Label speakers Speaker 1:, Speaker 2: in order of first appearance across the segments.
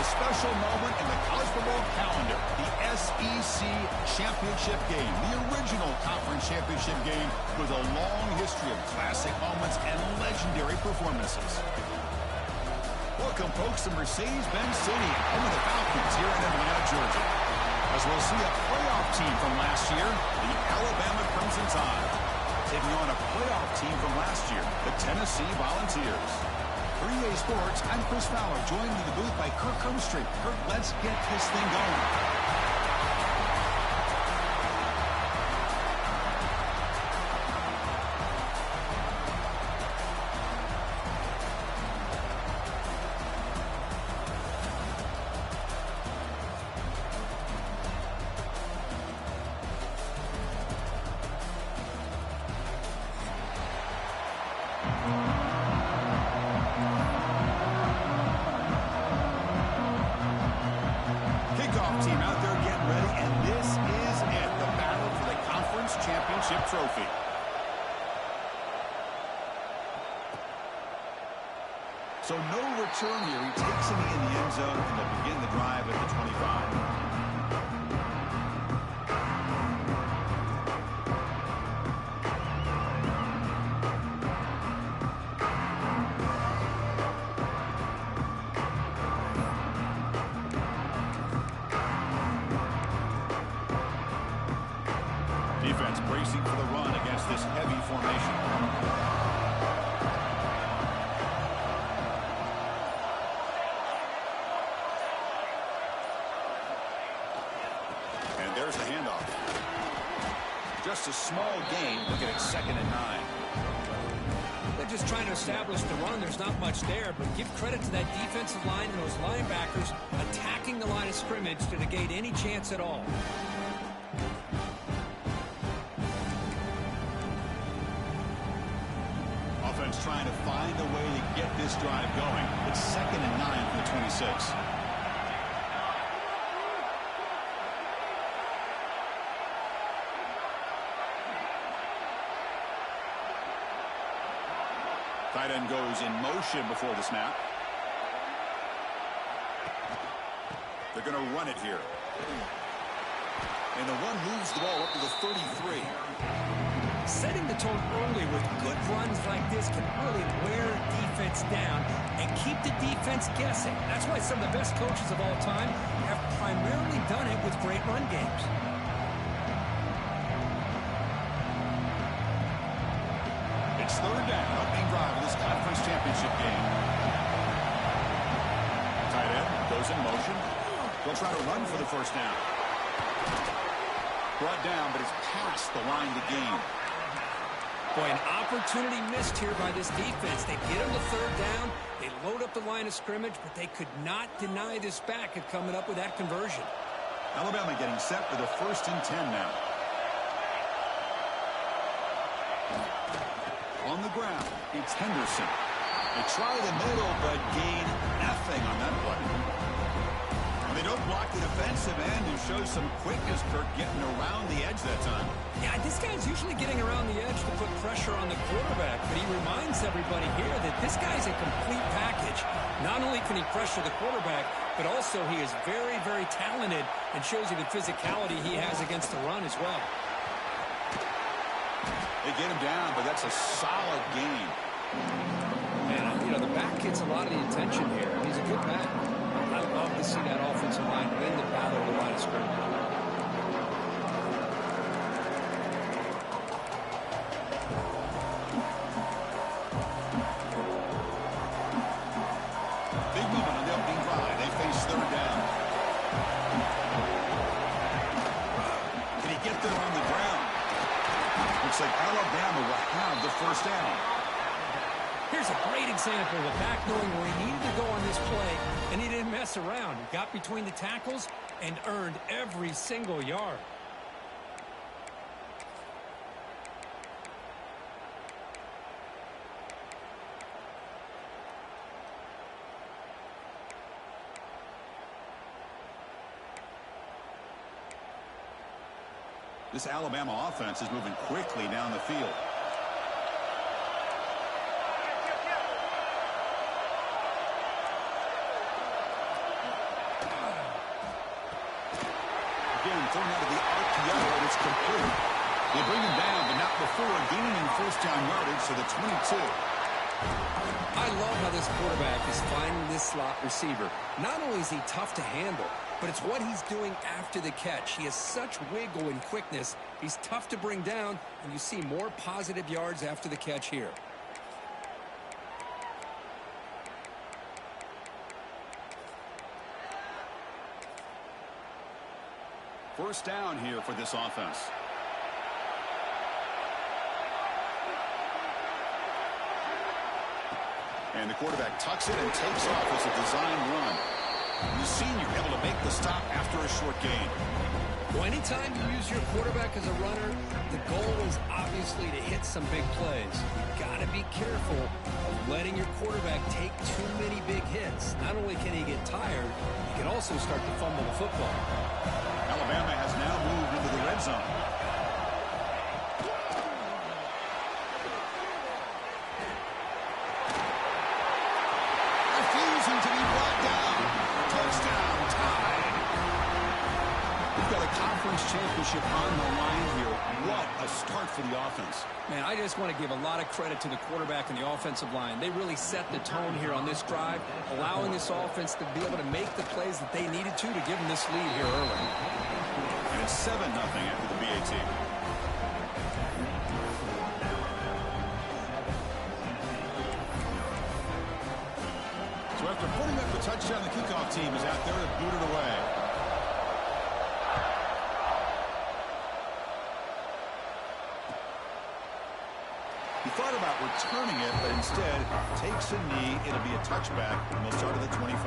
Speaker 1: special moment in the college football calendar, the SEC Championship game, the original conference championship game with a long history of classic moments and legendary performances. Welcome, folks, to Mercedes-Benz Stadium, home of the Falcons here in Atlanta, Georgia. As we'll see a playoff team from last year, the Alabama Crimson Tide, taking on a playoff team from last year, the Tennessee Volunteers. For EA Sports, I'm Chris Fowler, joined in the booth by Kirk Hermstreet. Kirk, let's get this thing going. Team out there getting ready, and this is it, the battle for the conference championship trophy. So no return here. He takes it in the end zone, and they'll begin the drive at the 25. Defense bracing for the run against this heavy formation. And there's the handoff. Just a small gain. Look at it, 2nd and 9.
Speaker 2: They're just trying to establish the run. There's not much there, but give credit to that defensive line and those linebackers attacking the line of scrimmage to negate any chance at all.
Speaker 1: Offense trying to find a way to get this drive going. It's 2nd and 9 for the 26. Tight end goes in motion before the snap. They're going to run it here. And the run moves the ball up to the 33.
Speaker 2: Setting the tone early with good runs like this can really wear defense down and keep the defense guessing. That's why some of the best coaches of all time have primarily done it with great run games.
Speaker 1: It's 3rd down, opening drive of this conference championship game. Tight end goes in motion. They'll try to run for the 1st down. Brought down, but it's past the line to gain.
Speaker 2: Boy, an opportunity missed here by this defense. They get him to 3rd down. They load up the line of scrimmage, but they could not deny this back at coming up with that conversion.
Speaker 1: Alabama getting set for the 1st and 10 now. On the ground, it's Henderson. They try the middle, but gain nothing on that play. They don't block the defensive end, who shows some quickness, Kirk, getting around the edge that time.
Speaker 2: Yeah, this guy's usually getting around the edge to put pressure on the quarterback, but he reminds everybody here that this guy's a complete package. Not only can he pressure the quarterback, but also he is very, very talented and shows you the physicality he has against the run as well.
Speaker 1: They get him down, but that's a solid gain.
Speaker 2: And, you know, the back gets a lot of the attention here. He's a good back. I love to see that offensive line win the battle of the line of scrimmage.
Speaker 1: Big moment on the opening drive. They face 3rd down. Can he get there on the ground? Looks like Alabama will have the 1st down.
Speaker 2: Here's a great example of a back knowing where he needed to go on this play, and he didn't mess around. He got between the tackles and earned every single yard.
Speaker 1: This Alabama offense is moving quickly down the field. throwing out of the RPO, and it's complete. They bring him down, but not before gaining first down yardage to the 22.
Speaker 2: I love how this quarterback is finding this slot receiver. Not only is he tough to handle, but it's what he's doing after the catch. He has such wiggle and quickness. He's tough to bring down, and you see more positive yards after the catch here.
Speaker 1: First down here for this offense. And the quarterback tucks it and takes off as a design run. The senior able to make the stop after a short gain.
Speaker 2: Well, anytime you use your quarterback as a runner, the goal is obviously to hit some big plays. You've got to be careful of letting your quarterback take too many big hits. Not only can he get tired, he can also start to fumble the football.
Speaker 1: Alabama has now moved into the red zone. Refusing to be brought down. Touchdown, tied. We've got a conference championship on the line here. What a start for the offense.
Speaker 2: Man, I just want to give a lot of credit to the quarterback and the offensive line. They really set the tone here on this drive, allowing this offense to be able to make the plays that they needed to give them this lead here early.
Speaker 1: And it's 7-0 after the BAT. So after putting up the touchdown, the kickoff team is out there to boot it away. He thought about returning it, but instead takes a knee. It'll be a touchback, and they'll start at the 25.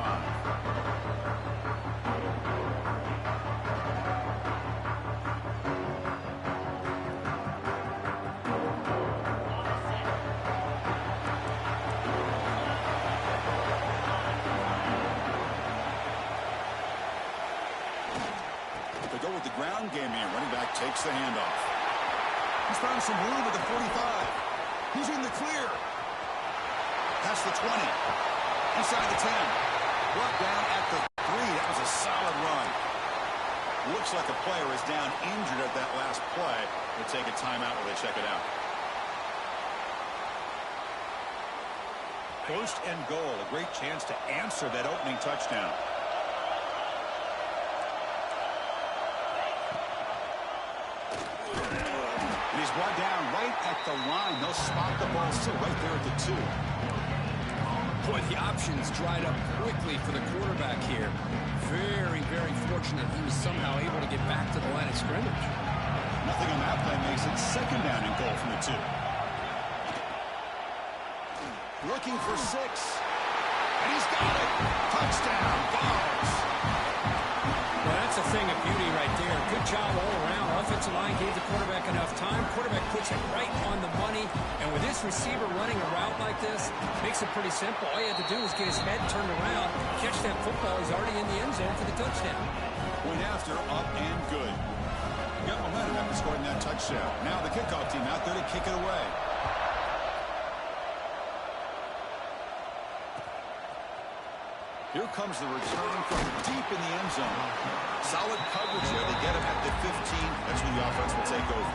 Speaker 1: They go with the ground game here. Running back takes the handoff. He's found some room at the 45. He's in the clear. Past the 20. Inside the 10. Brought down at the 3. That was a solid run. Looks like a player is down injured at that last play. They'll take a timeout while they check it out. First and goal. A great chance to answer that opening touchdown. He's brought down right at the line. They'll spot the ball still right there at the 2.
Speaker 2: Boy, the options dried up quickly for the quarterback here. Very, very fortunate he was somehow able to get back to the line of scrimmage.
Speaker 1: Nothing on that play makes it second down and goal from the 2. Looking for 6. And he's got it. Touchdown. Bars.
Speaker 2: Well, that's a thing of beauty right there. Good job all around. Offensive line gave the quarterback enough time. Quarterback puts it right on the money. And with this receiver running a route like this, makes it pretty simple. All you have to do is get his head turned around, catch that football. He's already in the end zone for the touchdown.
Speaker 1: Point after, up and good. Got momentum after scoring that touchdown. Now the kickoff team out there to kick it away. Here comes the return from deep in the end zone. Solid coverage there. They get him at the 15. That's when the offense will take over.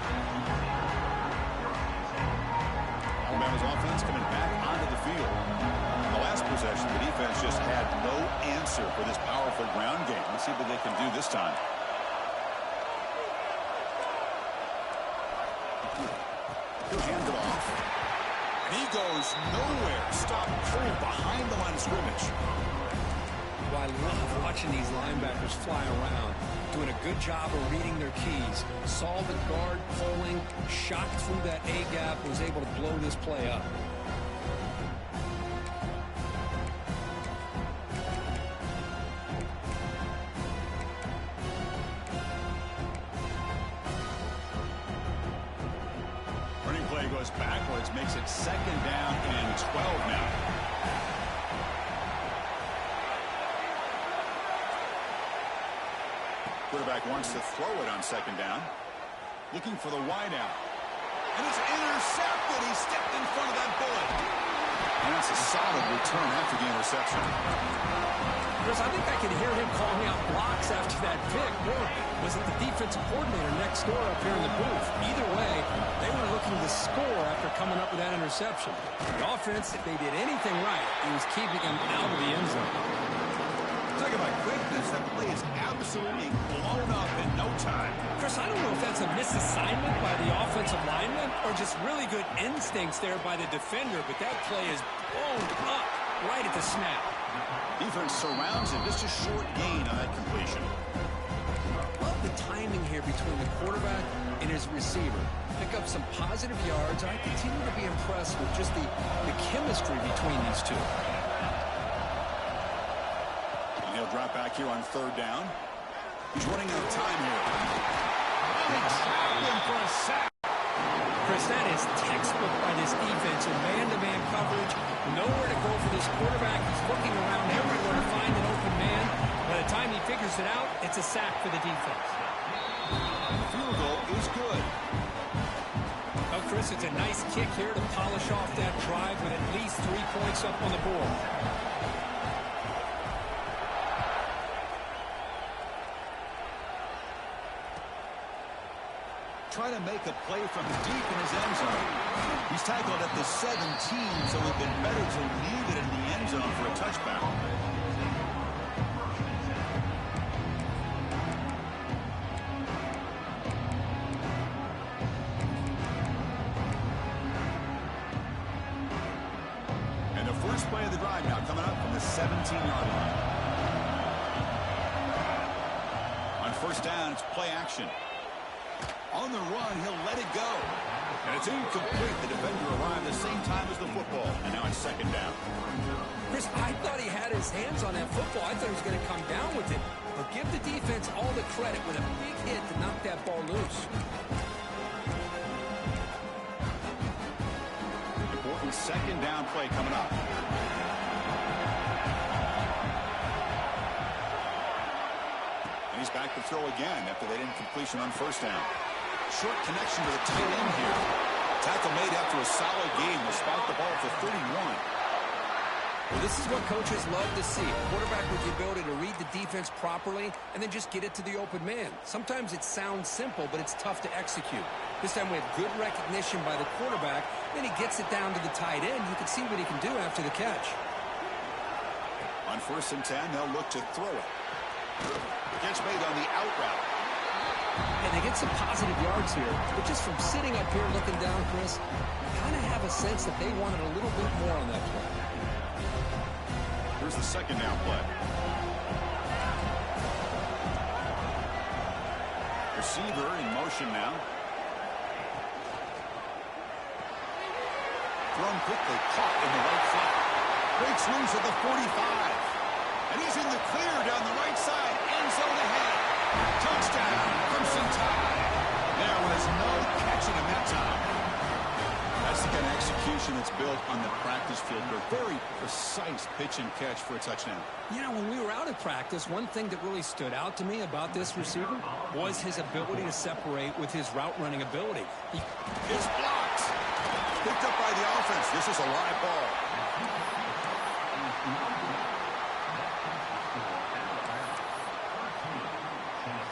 Speaker 1: Alabama's offense coming back onto the field. In the last possession, the defense just had no answer for this powerful ground game. Let's see what they can do this time. He'll hand it off. And he goes nowhere. Stop cold behind the line of scrimmage.
Speaker 2: Well, I love watching these linebackers fly around, doing a good job of reading their keys. Saw the guard pulling, shot through that A-gap, was able to blow this play up.
Speaker 1: Running play goes backwards, makes it second down and 12 now. Quarterback wants to throw it on second down. Looking for the wideout. And it's intercepted. He stepped in front of that bullet. And it's a solid return after the interception.
Speaker 2: Chris, I think I can hear him calling out blocks after that pick. Or was it the defensive coordinator next door up here in the booth? Either way, they were looking to score after coming up with that interception. The offense, if they did anything right, it was keeping them out of the end zone.
Speaker 1: Talk about quickness. That play is absolutely blown up in no time.
Speaker 2: Chris, I don't know if that's a misassignment by the offensive lineman or just really good instincts there by the defender, but that play is blown up right at the snap.
Speaker 1: Defense surrounds him. Just a short gain on that completion.
Speaker 2: Love the timing here between the quarterback and his receiver. Pick up some positive yards. I continue to be impressed with just the chemistry between these two.
Speaker 1: And he'll drop back here on third down. He's running out of time here. And he trapped him for a sack.
Speaker 2: Chris, that is textbook by this defense in man-to-man coverage. Nowhere to go for this quarterback. He's looking around everywhere to find an open man. By the time he figures it out, it's a sack for the defense.
Speaker 1: The field goal is good.
Speaker 2: Well, Chris, it's a nice kick here to polish off that drive with at least 3 points up on the board.
Speaker 1: Trying to make a play from deep in his end zone. He's tackled at the 17, so it would have been better to leave it in the end zone for a touchback. And the first play of the drive now coming up from the 17-yard line. On first down, it's play action. On the run, he'll let it go. And it's incomplete. The defender arrived the same time as the football. And now it's second down.
Speaker 2: Chris, I thought he had his hands on that football. I thought he was going to come down with it. But give the defense all the credit with a big hit to knock that ball loose.
Speaker 1: Important second down play coming up. And he's back to throw again after that incompletion on first down. Short connection to the tight end here. Tackle made after a solid game. Will spot the ball for 31.
Speaker 2: Well, this is what coaches love to see. A quarterback with the ability to read the defense properly and then just get it to the open man. Sometimes it sounds simple, but it's tough to execute. This time we have good recognition by the quarterback. Then he gets it down to the tight end. You can see what he can do after the catch.
Speaker 1: On first and 10, they'll look to throw it. Catch made on the out route.
Speaker 2: And they get some positive yards here. But just from sitting up here looking down, Chris, you kind of have a sense that they wanted a little bit more on that play.
Speaker 1: Here's the second down play. Receiver in motion now. Thrown quickly, caught in the right flat. Breaks loose at the 45. And he's in the clear down the right side. End zone ahead. Touchdown, Crimson Tide. There was no catching him that time. That's the kind of execution that's built on the practice field. A very precise pitch and catch for a touchdown.
Speaker 2: You know, when we were out of practice, one thing that really stood out to me about this receiver was his ability to separate with his route running ability.
Speaker 1: It's blocked. Picked up by the offense. This is a live ball.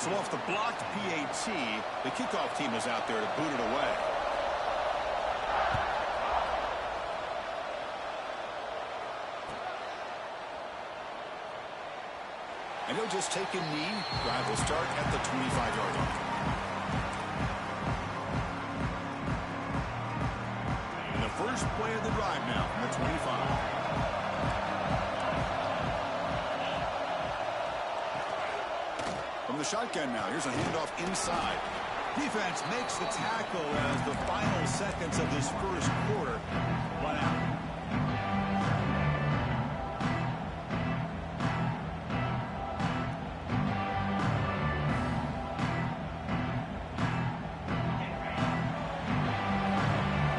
Speaker 1: So off the blocked PAT, the kickoff team is out there to boot it away. And he'll just take a knee. Drive will start at the 25-yard line. And the first play of the drive now from the 25. From the shotgun now, here's a handoff inside. Defense makes the tackle as the final seconds of this first quarter run out.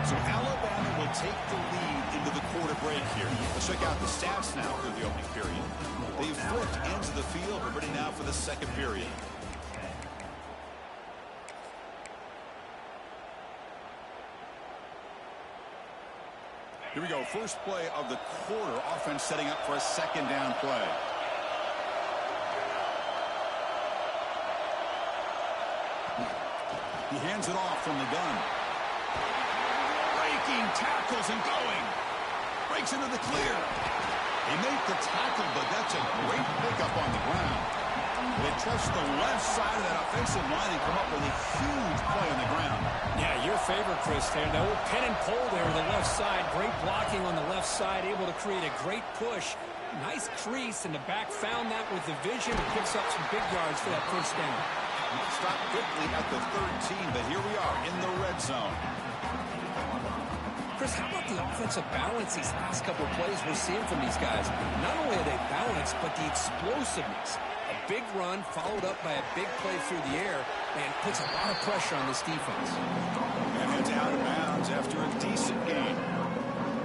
Speaker 1: So Alabama will take the lead into the quarter break here. Let's check out the stats now through the opening period. They've flipped ends of the field. We're ready now for the second period. Here we go. First play of the quarter. Offense setting up for a second down play. He hands it off from the gun. Breaking tackles and going. Breaks into the clear. He made the tackle, but that's a great pickup on the ground. They trust the left side of that offensive line and come up with a huge play on the ground. Yeah, your favorite, Chris, there. The old pin and pull there, the left side. Great blocking on the left side, able to create a great push. Nice crease, and the back found that with the vision and picks up some big yards for that first down. Stop quickly at the 13, but here we are in the red zone. Chris, how about the offensive balance these last couple of plays we're seeing from these guys? Not only are they balanced, but the explosiveness. A big run followed up by a big play through the air and puts a lot of pressure on this defense. And heads out of bounds after a decent gain.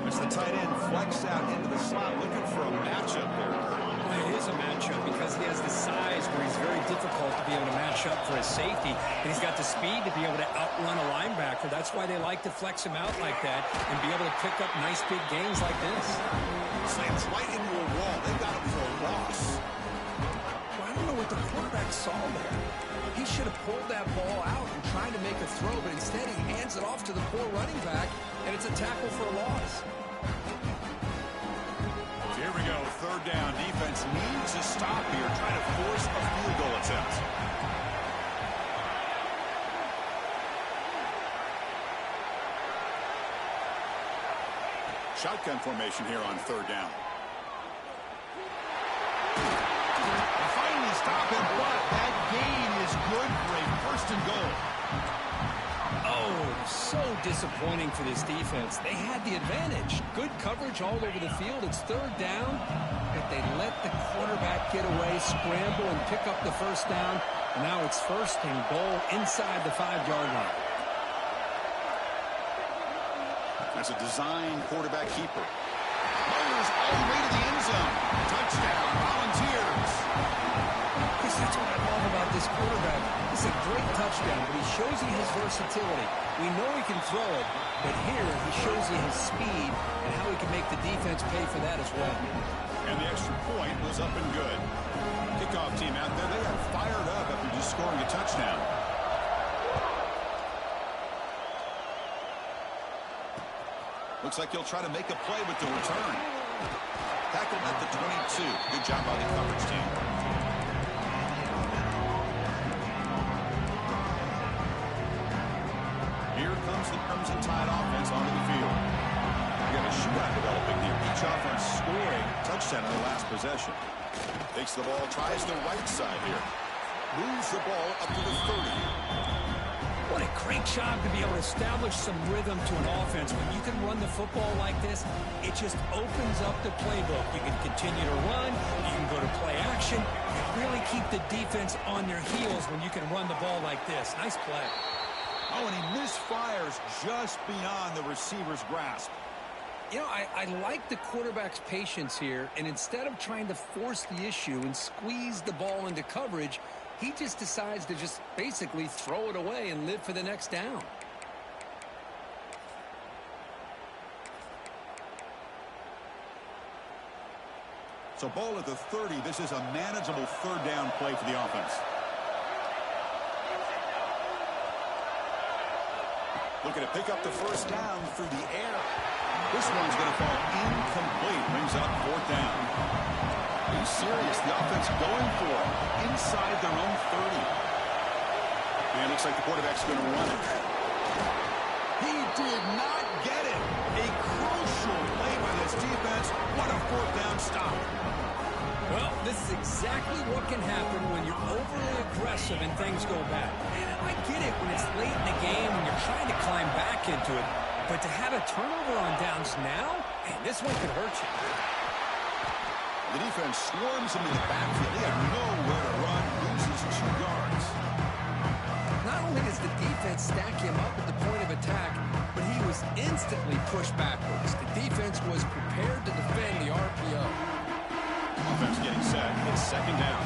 Speaker 1: As the tight end flex out into the slot looking for a matchup there. Well, it is a matchup because he has the size where he's very difficult to be able to match up for his safety. And he's got the speed to be able to outrun a linebacker. That's why they like to flex him out like that and be able to pick up nice big gains like this. Slams right into a wall. They got him for a loss. Well, I don't know what the quarterback saw there. He should have pulled that ball out and tried to make a throw, but instead he hands it off to the poor running back, and it's a tackle for a loss. Here we go, third down. Defense needs a stop here, trying to force a field goal attempt. Shotgun formation here on third down. They finally stop him, but that gain is good for a first and goal. Oh, so disappointing for this defense. They had the advantage. Good coverage all over the field. It's third down, but they let the quarterback get away, scramble, and pick up the first down. And now it's first and goal inside the 5-yard line. That's a design quarterback keeper. Fires all the way to the end zone. Touchdown, Volunteers. Chris, that's what I love about this quarterback. It's a great touchdown, but he shows you his versatility. We know he can throw it, but here he shows you his speed and how he can make the defense pay for that as well. And the extra point was up and good. Kickoff team out there, they are fired up after just scoring a touchdown. Looks like he'll try to make a play with the return. Tackled at the 22. Good job by the coverage team. Here comes the Crimson Tide offense onto the field. We got a shootout developing here. Each offense scoring a touchdown in the last possession. Takes the ball, tries the right side here. Moves the ball up to the 30. What a great job to be able to establish some rhythm to an offense. When you can run the football like this, it just opens up the playbook. You can continue to run, you can go to play action, and really keep the defense on their heels when you can run the ball like this. Nice play. Oh, and he misfires just beyond the receiver's grasp. You know, I like the quarterback's patience here, and instead of trying to force the issue and squeeze the ball into coverage, he just decides to just basically throw it away and live for the next down. So ball at the 30. This is a manageable third down play for the offense. Looking to pick up the first down through the air. This one's going to fall incomplete. Brings up fourth down. He's serious. The offense going for it inside their own 30. And it looks like the quarterback's going to run it. He did not get it. A crucial play by this defense. What a fourth down stop. Well, this is exactly what can happen when you're overly aggressive and things go bad. And I get it when it's late in the game and you're trying to climb back into it. But to have a turnover on downs now, man, this one could hurt you. The defense swarms into the backfield. They have nowhere to run. Loses 2 yards. Not only does the defense stack him up at the point of attack, but he was instantly pushed backwards. The defense was prepared to defend the RPO. Offense getting set. It's second down.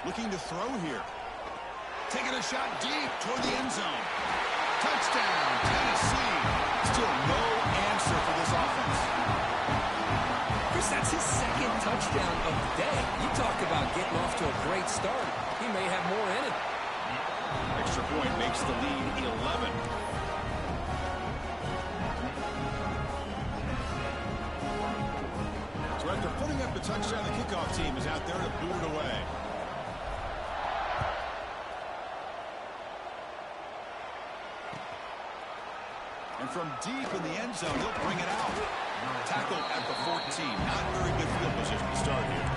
Speaker 1: Looking to throw here. Taking a shot deep toward the end zone. Touchdown, Tennessee. Still no answer for this offense.
Speaker 2: Chris, that's his second touchdown of the day. You talk about getting off to a great start. He may have more in it.
Speaker 1: Extra point makes the lead 11. So after putting up the touchdown, the kickoff team is out there to boot it away. And from deep in the end zone, he'll bring it out. Tackled at the 14. Not very good field position to start here.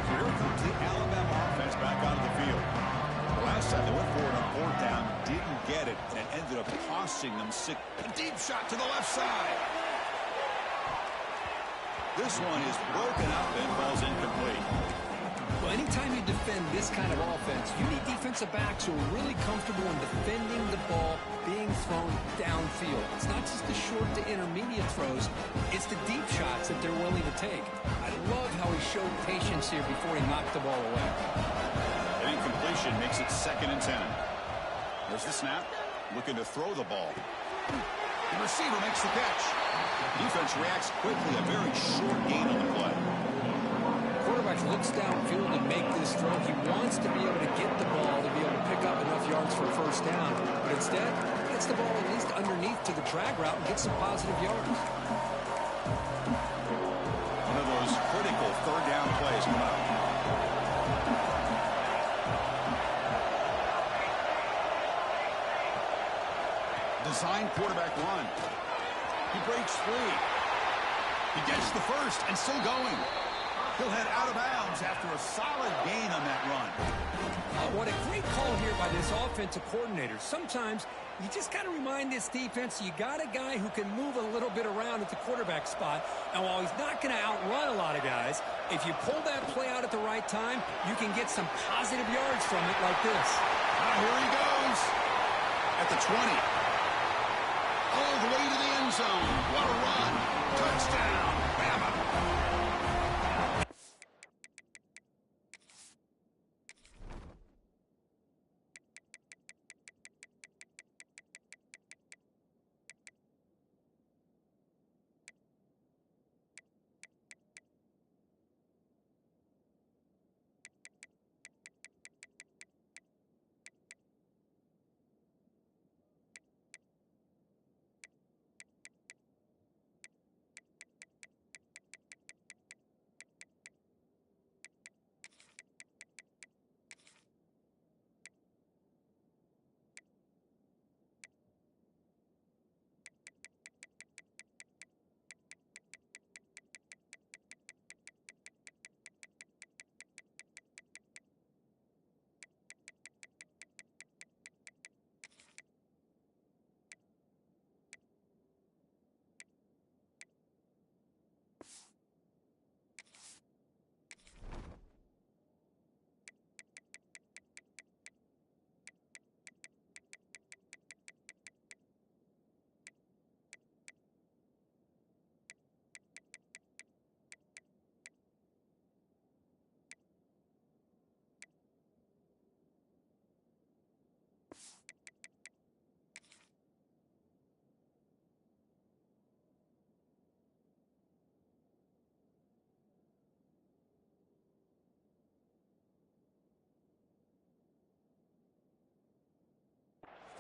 Speaker 1: So here comes the Alabama offense back onto the field. The last time they went for it on fourth down, didn't get it, and it ended up costing them sick. A deep shot to the left side. This one is broken up and falls incomplete.
Speaker 2: Well, anytime you defend this kind of offense, you need defensive backs who are really comfortable in defending the ball being thrown downfield. It's not just the short to intermediate throws, it's the deep shots that they're willing to take. I love how he showed patience here before he knocked the ball away.
Speaker 1: An incompletion makes it 2nd and 10. There's the snap, looking to throw the ball. The receiver makes the catch. Defense reacts quickly, a very short gain on the play.
Speaker 2: Quarterback looks downfield to make this throw. He wants to be able to get the ball to be able to pick up enough yards for a first down. But instead, he gets the ball at least underneath to the drag route and gets some positive yards.
Speaker 1: One of those critical third down plays coming up. Design quarterback run. He breaks free. He gets the first and still going. He'll head out of bounds after a solid gain on that run.
Speaker 2: Oh, what a great call here by this offensive coordinator. Sometimes you just got to remind this defense you got a guy who can move a little bit around at the quarterback spot. And while he's not going to outrun a lot of guys, if you pull that play out at the right time, you can get some positive yards from it like this.
Speaker 1: Here he goes. At the 20. All the way to the end zone. What a run. Touchdown. Bama.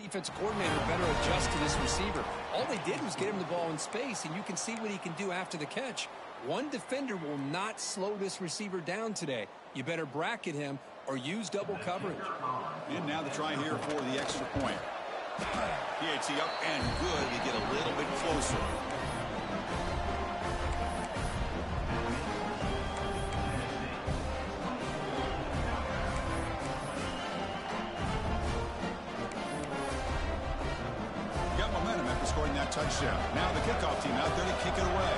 Speaker 2: Defensive coordinator better adjust to this receiver. All they did was get him the ball in space, and you can see what he can do after the catch. One defender will not slow this receiver down today. You better bracket him or use double coverage.
Speaker 1: And now the try here for the extra point. PAT up and good. They get a little bit closer. Got momentum after scoring that touchdown. Now the kickoff team out there to kick it away.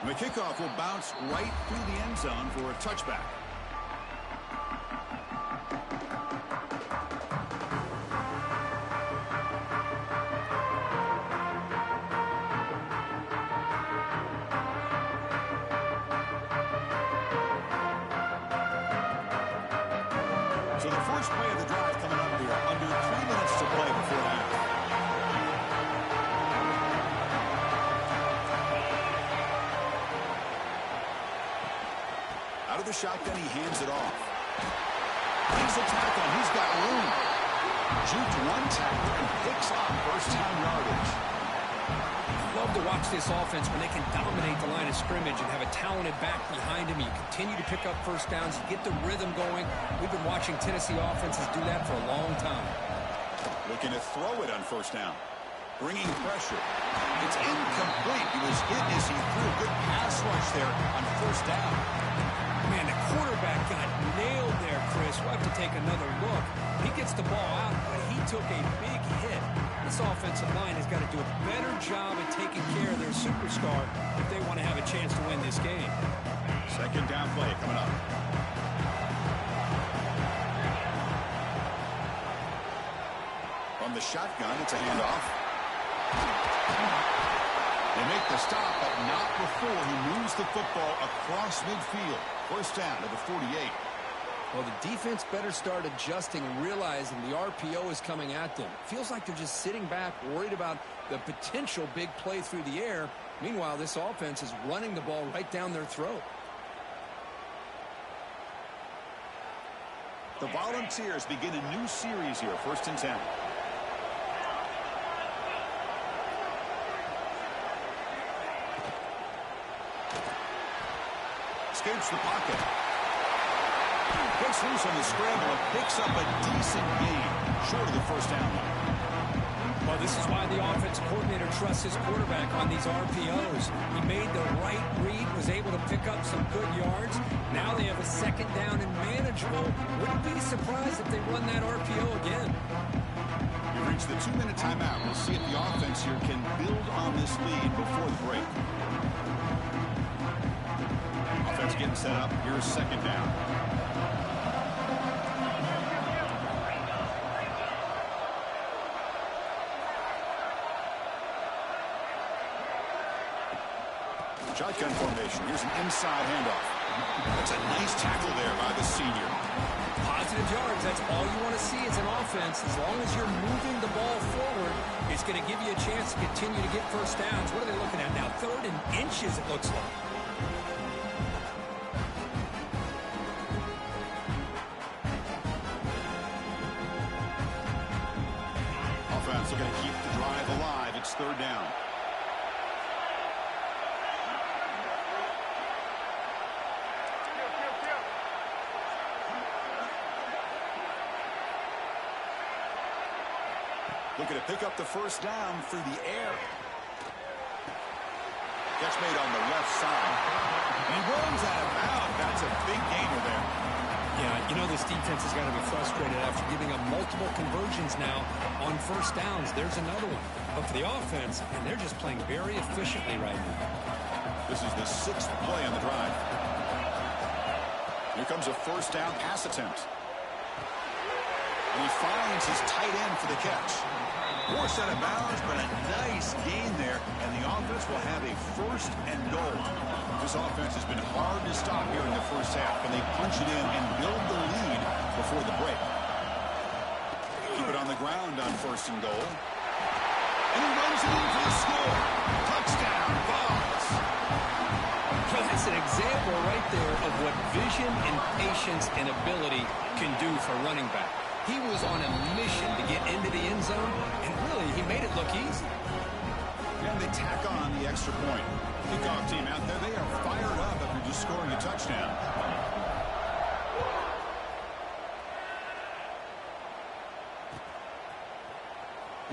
Speaker 1: And the kickoff will bounce right through the end zone for a touchback. So the first play of the drive coming up here. Under 3 minutes to play before half. Out of the shotgun, he hands it off. Brings the tackle, and he's got room. Juked one tackler and picks up first-down yardage.
Speaker 2: Love to watch this offense when they can dominate the line of scrimmage and have a talented back behind him. You continue to pick up first downs. You get the rhythm going. We've been watching Tennessee offenses do that for a long time.
Speaker 1: Looking to throw it on first down. Bringing pressure. It's incomplete. He was hit as he threw a good pass rush there on first down.
Speaker 2: Man, the quarterback got nailed there, Chris. We'll have to take another look. He gets the ball out, but he took a big hit. This offensive line has got to do a better job at taking care of their superstar if they want to have a chance to win this game.
Speaker 1: Second down play coming up. From the shotgun, it's a handoff. They make the stop, but not before he moves the football across midfield. First down to the 48.
Speaker 2: Well, the defense better start adjusting and realizing the RPO is coming at them. Feels like they're just sitting back, worried about the potential big play through the air. Meanwhile, this offense is running the ball right down their throat.
Speaker 1: The Volunteers begin a new series here, 1st and 10. Escapes the pocket. Gets loose on the scramble and picks up a decent gain, short of the first down line.
Speaker 2: Well, this is why the offensive coordinator trusts his quarterback on these RPOs. He made the right read, was able to pick up some good yards. Now they have a second down and manageable. Wouldn't be surprised if they run that RPO again.
Speaker 1: We reach the 2-minute timeout. We'll see if the offense here can build on this lead before the break. Offense getting set up. Here's second down. Shotgun formation. Here's an inside handoff. That's a nice tackle there by the senior.
Speaker 2: Positive yards. That's all you want to see as an offense. As long as you're moving the ball forward, it's going to give you a chance to continue to get first downs. What are they looking at now? 3rd and inches, it looks like.
Speaker 1: Offense looking to keep the drive alive. It's 3rd down. Looking to pick up the first down through the air. Catch made on the left side. And he runs out of bounds. That's a big gainer there.
Speaker 2: Yeah, you know this defense has got to be frustrated after giving up multiple conversions now on first downs. There's another one. But for the offense, and they're just playing very efficiently right now.
Speaker 1: This is the 6th play on the drive. Here comes a first down pass attempt. And he finds his tight end for the catch. Forced out of bounds, but a nice gain there, and the offense will have a 1st and goal. This offense has been hard to stop here in the first half, and they punch it in and build the lead before the break. Keep it on the ground on 1st and goal. And he runs it in for the score. Touchdown, Vols.
Speaker 2: Well, it's an example right there of what vision and patience and ability can do for running back. He was on a mission to get into the end zone, and really, he made it look easy.
Speaker 1: And they tack on the extra point. Kickoff team out there, they are fired up after just scoring a touchdown.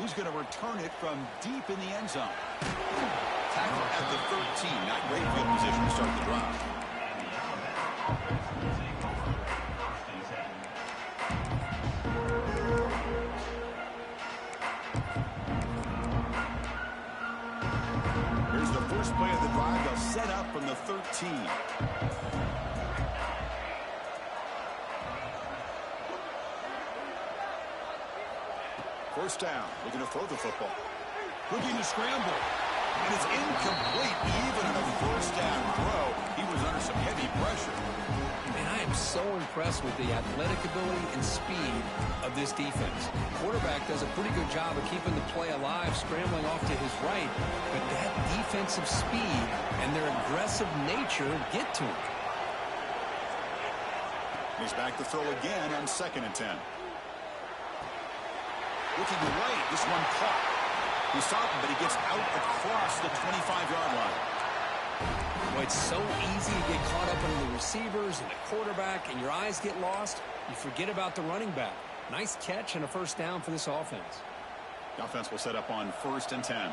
Speaker 1: He's going to return it from deep in the end zone. Tackle at the 13. Not great field position to start the drive. Here's the first play of the drive. They'll set up from the 13. First down, looking to throw the football. Looking to scramble. And it's incomplete. Even on a first down throw, he was under some heavy pressure.
Speaker 2: And I am so impressed with the athletic ability and speed of this defense. Quarterback does a pretty good job of keeping the play alive, scrambling off to his right. But that defensive speed and their aggressive nature get to him.
Speaker 1: He's back to throw again on 2nd and 10. Looking right, this one caught. He's stopped, but he gets out across the 25-yard line.
Speaker 2: Well, it's so easy to get caught up in the receivers and the quarterback, and your eyes get lost. You forget about the running back. Nice catch and a first down for this offense.
Speaker 1: The offense will set up on 1st and 10.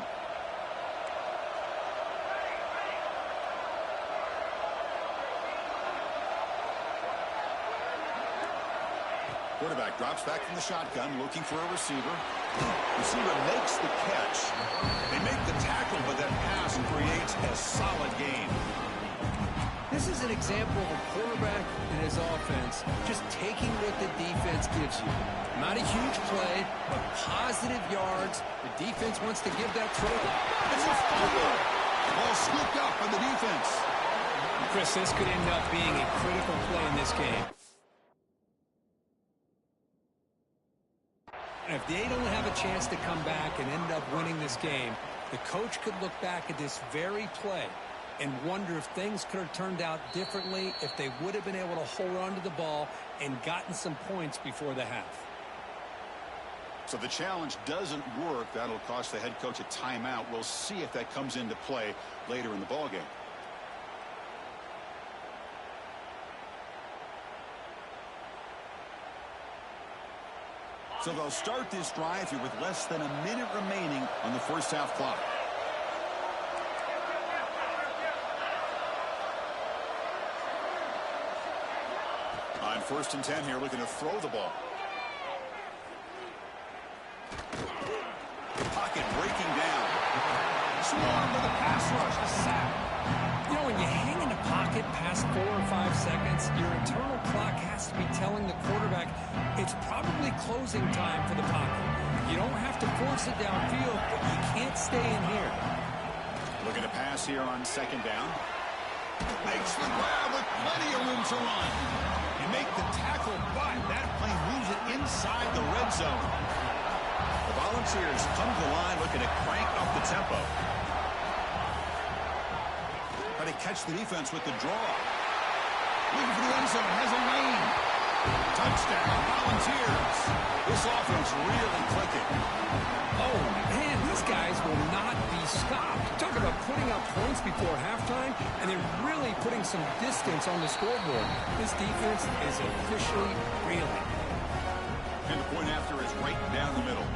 Speaker 1: Quarterback drops back from the shotgun, looking for a receiver. Receiver makes the catch. They make the tackle, but that pass creates a solid gain.
Speaker 2: This is an example of a quarterback and his offense just taking what the defense gives you. Not a huge play, but positive yards. The defense wants to give that throw.
Speaker 1: It's a fumble. Ball scooped up by the defense.
Speaker 2: Chris, this could end up being a critical play in this game. And if they don't have a chance to come back and end up winning this game, the coach could look back at this very play and wonder if things could have turned out differently if they would have been able to hold on to the ball and gotten some points before the half.
Speaker 1: So the challenge doesn't work. That'll cost the head coach a timeout. We'll see if that comes into play later in the ballgame. So they'll start this drive here with less than a minute remaining on the first half clock. On 1st and 10 here, looking to throw the ball. Pocket breaking down. Swarm with a pass rush, a sack.
Speaker 2: You know, when you hang in the pocket past 4 or 5 seconds, your internal clock has to be telling the quarterback it's probably closing time for the pocket. You don't have to force it downfield, but you can't stay in here.
Speaker 1: Looking to pass here on 2nd down. Makes the grab with plenty of room to run. You make the tackle, but that plane moves it inside the red zone. The Volunteers come to the line looking to crank up the tempo. Try to catch the defense with the draw. Looking for the end zone, has a lane. Touchdown, Volunteers. This offense really clicking.
Speaker 2: Oh, man, these guys will not be stopped. Talk about putting up points before halftime, and then really putting some distance on the scoreboard. This defense is officially reeling.
Speaker 1: And the point after is right down the middle.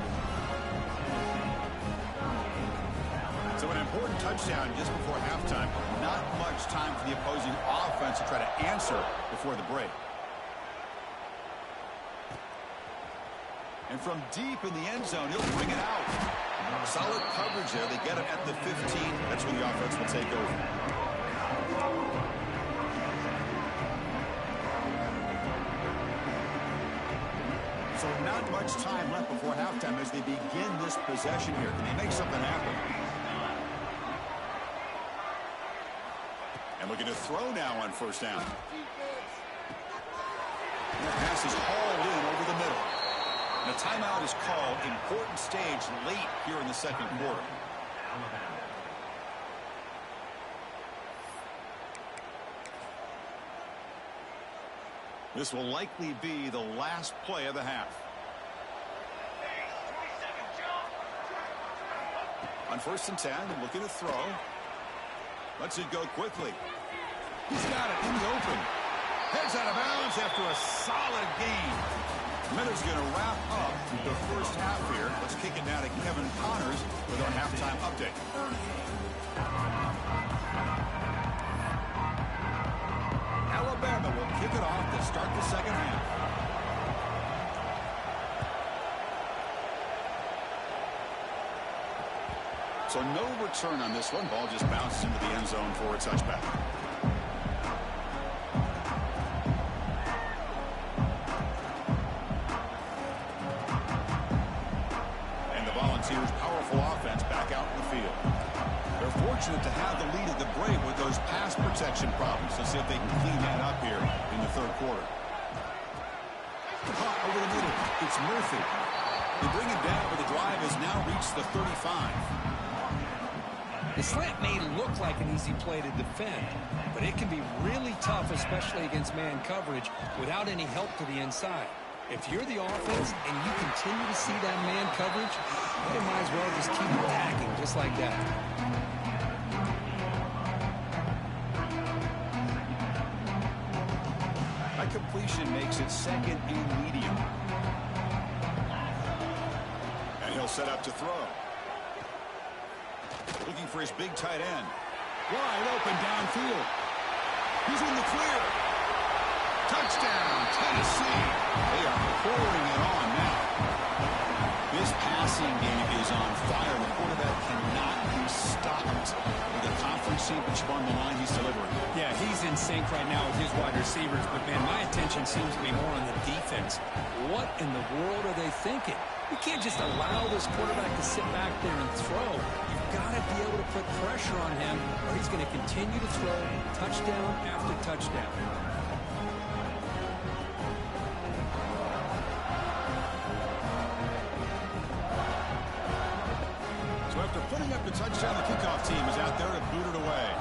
Speaker 1: So an important touchdown just before halftime. Not much time for the opposing offense to try to answer before the break. And from deep in the end zone, he'll bring it out. Solid coverage there. They get him at the 15. That's when the offense will take over. So not much time left before halftime as they begin this possession here. Can they make something happen? And looking to throw now on 1st down. And the pass is hauled in over the middle. And a timeout is called. Important stage late here in the 2nd quarter. This will likely be the last play of the half. On 1st and 10, looking to throw. Lets it go quickly. He's got it in the open. Heads out of bounds after a solid gain. Miller's going to wrap up the first half here. Let's kick it now to Kevin Connors with our halftime update. Alabama will kick it off to start the 2nd half. So no return on this one. Ball just bounces into the end zone for a touchback. And the Volunteers' powerful offense back out in the field. They're fortunate to have the lead at the break with those pass protection problems. Let's see if they can clean that up here in the third quarter. Caught over the middle. It's Murphy. They bring it down, but the drive has now reached the 35.
Speaker 2: The slant may look like an easy play to defend, but it can be really tough, especially against man coverage, without any help to the inside. If you're the offense and you continue to see that man coverage, you might as well just keep attacking just like that.
Speaker 1: That completion makes it second and medium. And he'll set up to throw. Looking for his big tight end. Wide open downfield. He's in the clear. Touchdown, Tennessee. They are pouring it on now. This passing game is on fire. The quarterback cannot be stopped. With a conference championship on the line, he's delivering.
Speaker 2: Yeah, he's in sync right now with his wide receivers, but man, my attention seems to be more on the defense. What in the world are they thinking? You can't just allow this quarterback to sit back there and throw. You've got to be able to put pressure on him, or he's going to continue to throw touchdown after touchdown.
Speaker 1: So after putting up the touchdown, the kickoff team is out there to boot it away.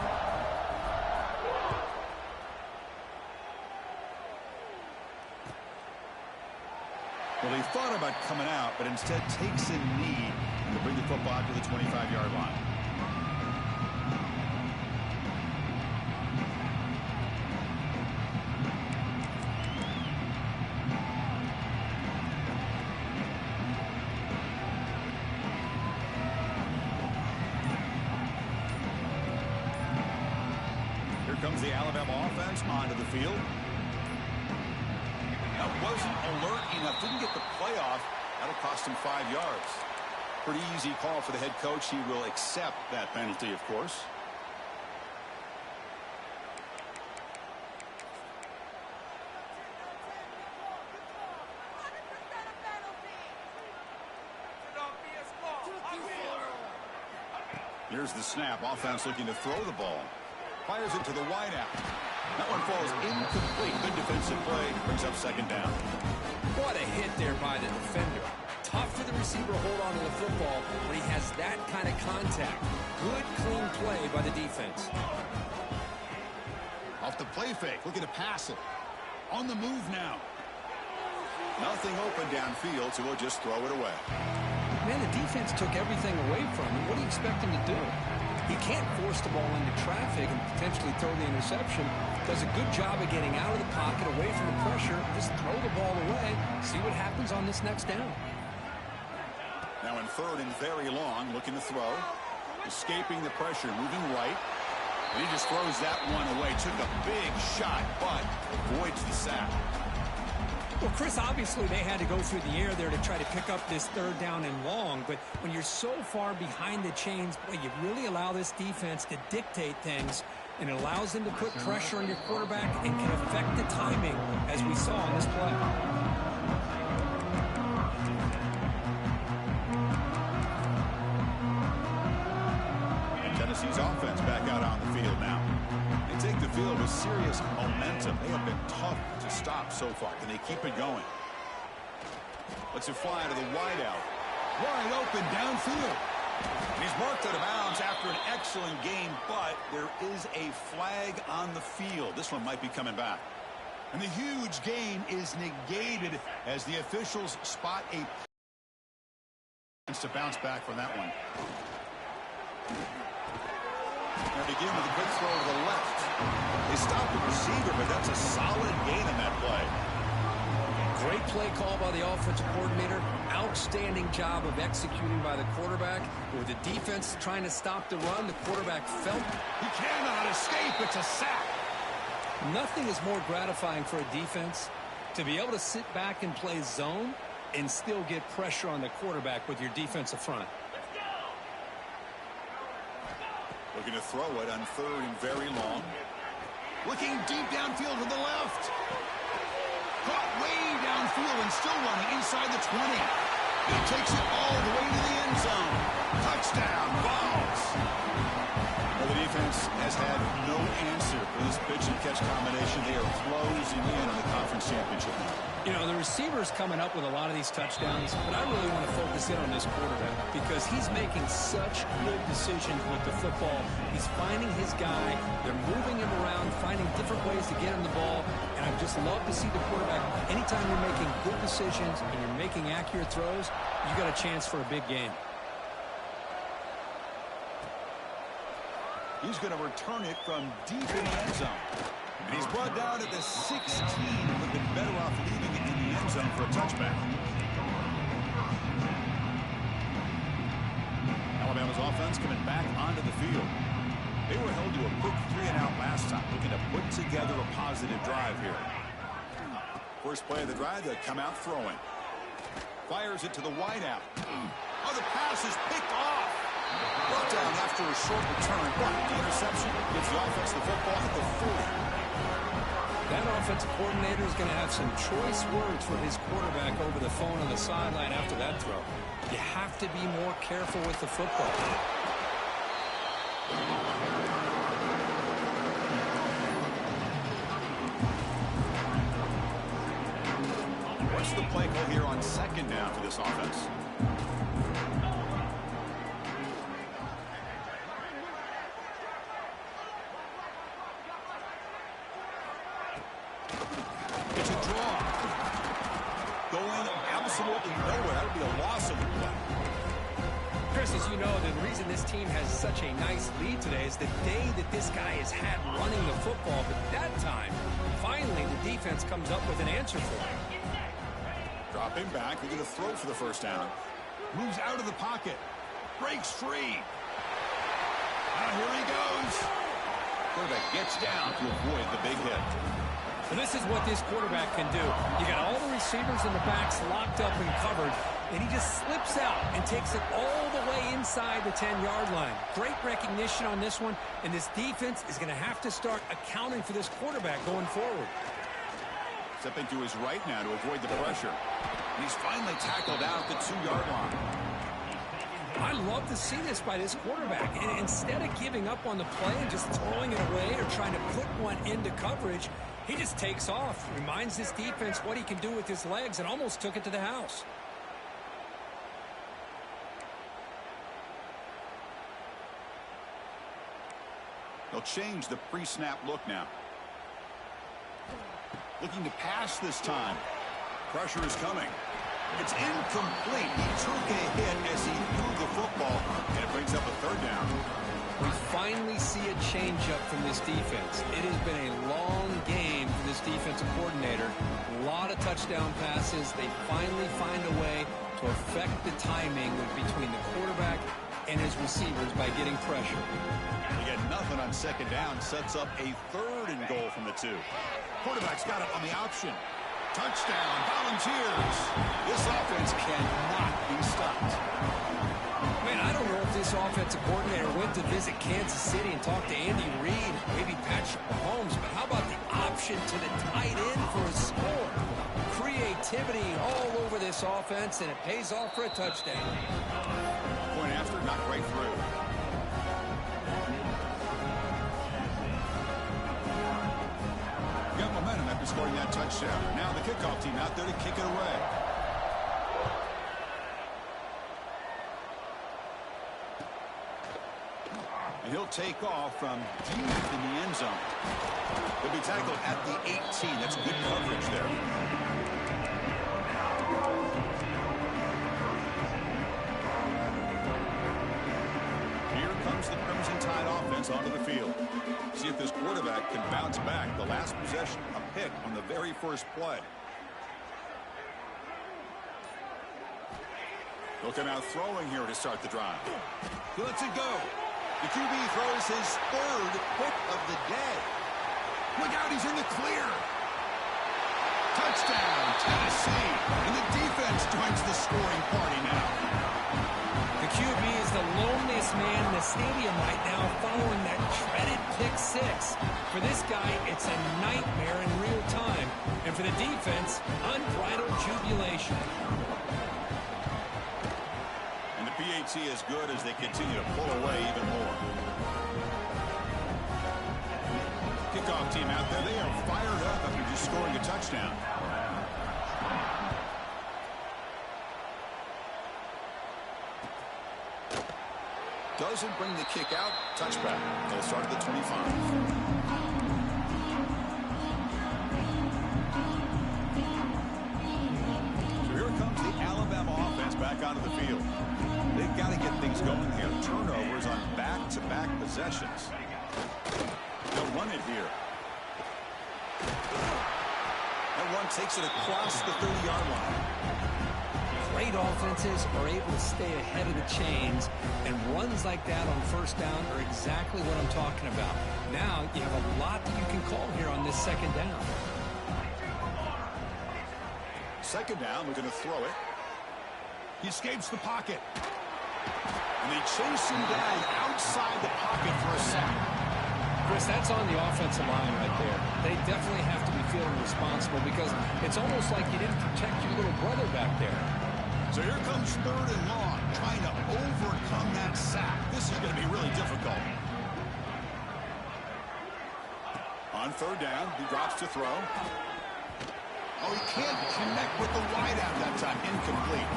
Speaker 1: Well, he thought about coming out, but instead takes a knee to bring the football to the 25-yard line. Here comes the Alabama offense onto the field. That wasn't alert enough. Didn't get the playoff. That'll cost him 5 yards. Pretty easy call for the head coach. He will accept that penalty, of course. Here's the snap. Offense looking to throw the ball. Fires it to the wideout. That one falls incomplete. Good defensive play. Brings up second down.
Speaker 2: What a hit there by the defender. Tough for the receiver to hold on to the football when he has that kind of contact. Good, clean play by the defense.
Speaker 1: Off the play fake. Looking to pass it. On the move now. Nothing open downfield, so we'll just throw it away.
Speaker 2: Man, the defense took everything away from him. What do you expect him to do? He can't force the ball into traffic and potentially throw the interception. Does a good job of getting out of the pocket, away from the pressure. Just throw the ball away. See what happens on this next down.
Speaker 1: Now in third and very long, looking to throw. Escaping the pressure, moving right. And he just throws that one away. Took a big shot, but avoids the sack.
Speaker 2: Well, Chris, obviously they had to go through the air there to try to pick up this third down and long, but when you're so far behind the chains, boy, you really allow this defense to dictate things, and it allows them to put pressure on your quarterback and can affect the timing, as we saw in this play.
Speaker 1: And Tennessee's offense back out on the field now. They take the field with serious momentum. They have been tough to stop so far. Can they keep it going? Lets it fly to the wideout. Wide open downfield. And he's marked out of bounds after an excellent game, but there is a flag on the field. This one might be coming back. And the huge gain is negated as the officials spot a chance to bounce back from that one. They begin with a quick throw to the left. They stop the receiver, but that's a solid gain in that play.
Speaker 2: Great play call by the offensive coordinator. Outstanding job of executing by the quarterback. With the defense trying to stop the run, the quarterback felt.
Speaker 1: He cannot escape. It's a sack.
Speaker 2: Nothing is more gratifying for a defense to be able to sit back and play zone and still get pressure on the quarterback with your defensive front.
Speaker 1: Looking to throw it on 3rd and very long. Looking deep downfield to the left. Caught way downfield and still running inside the 20. He takes it all the way to the end zone. Touchdown, Vols. Well, the defense has had no answer for this pitch-and-catch combination. They are closing in on the conference championship.
Speaker 2: You know, the receiver's coming up with a lot of these touchdowns, but I really want to focus in on this quarterback because he's making such good decisions with the football. He's finding his guy. They're moving him around, finding different ways to get him the ball, and I just love to see the quarterback. Anytime you're making good decisions and you're making accurate throws, you got a chance for a big game.
Speaker 1: He's going to return it from deep in the end zone. And he's brought down at the 16. Would have been better off leaving it in the end zone for a touchback. Alabama's offense coming back onto the field. They were held to a quick 3-and-out last time, looking to put together a positive drive here. First play of the drive, they come out throwing. Fires it to the wideout. Oh, the pass is picked off. Brought down after a short return, but the interception gives the offense the football at the 40.
Speaker 2: That offensive coordinator is going to have some choice words for his quarterback over the phone on the sideline after that throw. You have to be more careful with the football.
Speaker 1: What's the play call here on 2nd down for this offense? It's a draw. Going absolutely nowhere. That would be a loss of the play.
Speaker 2: Chris, as you know, the reason this team has such a nice lead today is the day that this guy has had running the football. But that time, finally, the defense comes up with an answer for him.
Speaker 1: Dropping back. They're going to throw for the first down. Moves out of the pocket. Breaks free. Now here he goes. Quarterback gets down to avoid the big hit.
Speaker 2: So this is what this quarterback can do. You got all the receivers in the backs locked up and covered, and he just slips out and takes it all the way inside the 10-yard line. Great recognition on this one, and this defense is going to have to start accounting for this quarterback going forward.
Speaker 1: Stepping to his right now to avoid the pressure. And he's finally tackled out at the 2-yard line.
Speaker 2: I love to see this by this quarterback. And instead of giving up on the play and just throwing it away or trying to put one into coverage, he just takes off, reminds this defense what he can do with his legs, and almost took it to the house.
Speaker 1: They'll change the pre-snap look now. Looking to pass this time. Pressure is coming. It's incomplete. He took a hit as he threw the football, and it brings up a 3rd down.
Speaker 2: We finally see a changeup from this defense. It has been a long game for this defensive coordinator. A lot of touchdown passes. They finally find a way to affect the timing between the quarterback and his receivers by getting pressure.
Speaker 1: They get nothing on 2nd down. Sets up a 3rd and goal from the 2. Quarterback's got it on the option. Touchdown, Volunteers. This offense cannot be stopped.
Speaker 2: Man, I don't know if this offensive coordinator went to visit Kansas City and talked to Andy Reid, maybe Patrick Mahomes, but how about the option to the tight end for a score? Creativity all over this offense, and it pays off for a touchdown.
Speaker 1: Point after, not right through. Got momentum after scoring that touchdown. Now the kickoff team out there to kick it away. And he'll take off from deep in the end zone. He'll be tackled at the 18. That's good coverage there. Here comes the Crimson Tide offense onto the field. See if this quarterback can bounce back. The last possession, a pick on the very first play. He'll come out throwing here to start the drive. He lets it go. The QB throws his 3rd pick of the day. Look out, he's in the clear. Touchdown, Tennessee. And the defense joins the scoring party now.
Speaker 2: The QB is the loneliest man in the stadium right now following that dreaded pick six. For this guy, it's a nightmare in real time. And for the defense, unbridled jubilation.
Speaker 1: And the PAT is good as they continue to pull away even more. Kickoff team out there, they are fired up after just scoring a touchdown. Doesn't bring the kick out. Touchback. They'll start at the 25. So here comes the Alabama offense back onto the field. They've got to get things going here. Turnovers on back-to-back possessions. They'll run it here. That run takes it across the 30-yard line.
Speaker 2: Great offenses are able to stay ahead of the chains, and runs like that on first down are exactly what I'm talking about. Now you have a lot that you can call here on this second down.
Speaker 1: Second down, we're going to throw it. He escapes the pocket. And they chase him down outside the pocket for a sack.
Speaker 2: Chris, that's on the offensive line right there. They definitely have to be feeling responsible because it's almost like you didn't protect your little brother back there.
Speaker 1: So here comes third and long, trying to overcome that sack. This is going to be really difficult. On third down, he drops to throw. Oh, he can't connect with the wideout that time. Incomplete.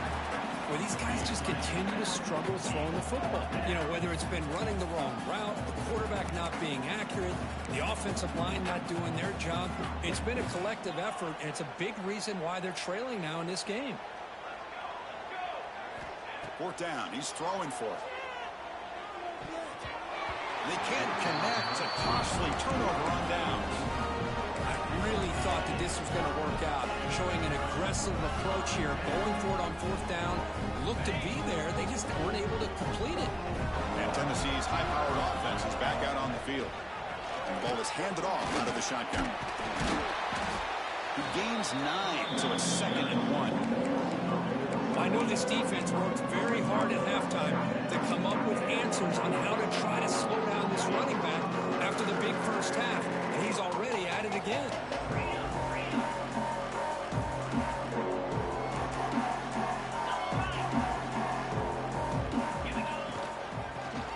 Speaker 2: Well, these guys just continue to struggle throwing the football. You know, whether it's been running the wrong route, the quarterback not being accurate, the offensive line not doing their job. It's been a collective effort, and it's a big reason why they're trailing now in this game.
Speaker 1: Fourth down, he's throwing for it. They can't connect. It's a costly turnover on downs.
Speaker 2: I really thought that this was going to work out, showing an aggressive approach here, going for it on fourth down. Looked to be there. They just weren't able to complete it.
Speaker 1: And Tennessee's high-powered offense is back out on the field. And the ball is handed off out of the shotgun. He gains 9, so it's 2nd and 1.
Speaker 2: I know this defense worked very hard at halftime to come up with answers on how to try to slow down this running back after the big first half, and he's already at it again.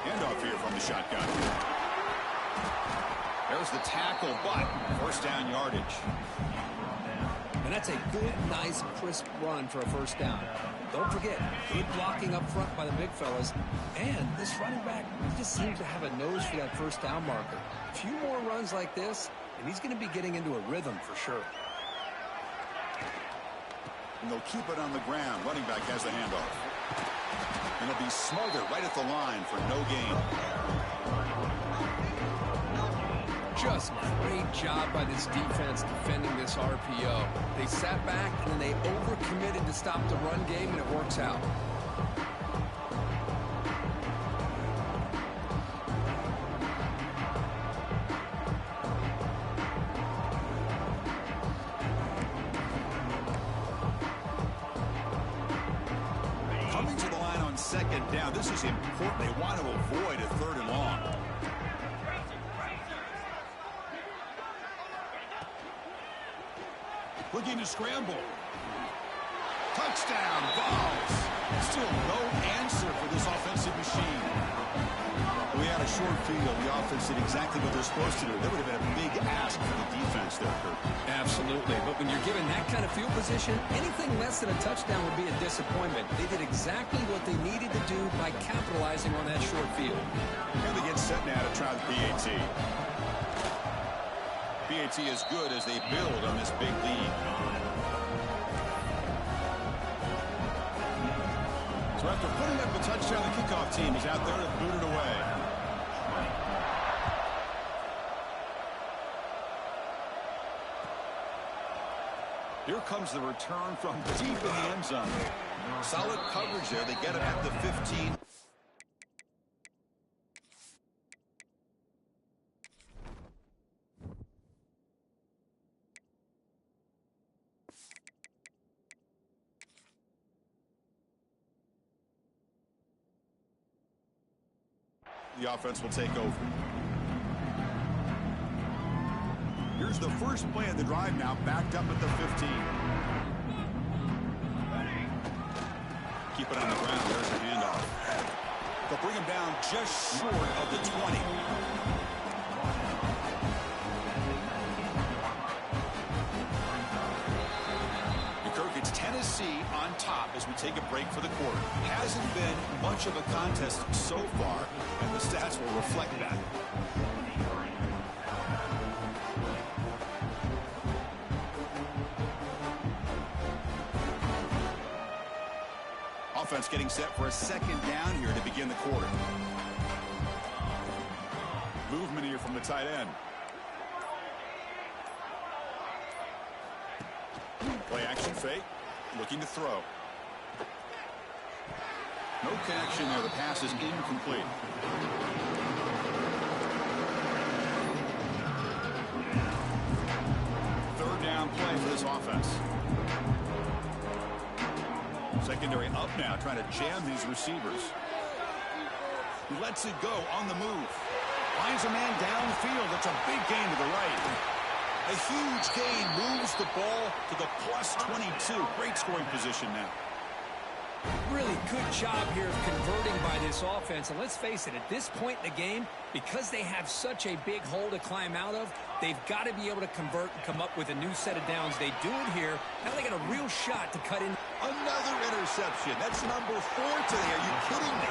Speaker 1: Handoff here from the shotgun. There's the tackle, but first down yardage.
Speaker 2: And that's a good, nice, crisp run for a first down. Don't forget, good blocking up front by the big fellas. And this running back just seems to have a nose for that first down marker. A few more runs like this, and he's going to be getting into a rhythm for sure.
Speaker 1: And they'll keep it on the ground. Running back has the handoff. And it'll be smothered right at the line for no gain.
Speaker 2: Just great job by this defense defending this RPO. They sat back and then they overcommitted to stop the run game, and it works out.
Speaker 1: Coming to the line on second down. This is important. They want to avoid a third and long. Looking to scramble. Touchdown, balls. Still no answer for this offensive machine. We had a short field. The offense did exactly what they're supposed to do. That would have been a big ask for the defense there, Kurt.
Speaker 2: Absolutely. But when you're given that kind of field position, anything less than a touchdown would be a disappointment. They did exactly what they needed to do by capitalizing on that short field.
Speaker 1: And they get set now to try the PAT. PAT is good as they build on this big lead. So after putting up a touchdown, the kickoff team is out there to boot it away. Here comes the return from deep in the end zone. Solid coverage there. They get it at the 15. the offense will take over. Here's the first play of the drive now, backed up at the 15. Keep it on the ground. There's the handoff. They'll bring him down just short of the 20. It's Tennessee on top as we take a break for the quarter. Hasn't been much of a contest so far, and the stats will reflect that. Offense getting set for a second down here to begin the quarter. Movement here from the tight end. Play action fake, looking to throw. No connection there. The pass is incomplete. Third down play for this offense. Secondary up now, trying to jam these receivers. He lets it go on the move. Finds a man downfield. That's a big gain to the right. A huge gain moves the ball to the plus 22. Great scoring position now.
Speaker 2: Really good job here of converting by this offense. And let's face it, at this point in the game, because they have such a big hole to climb out of, they've got to be able to convert and come up with a new set of downs. They do it here. Now they got a real shot to cut in.
Speaker 1: Another interception. That's number 4 today. Are you kidding me?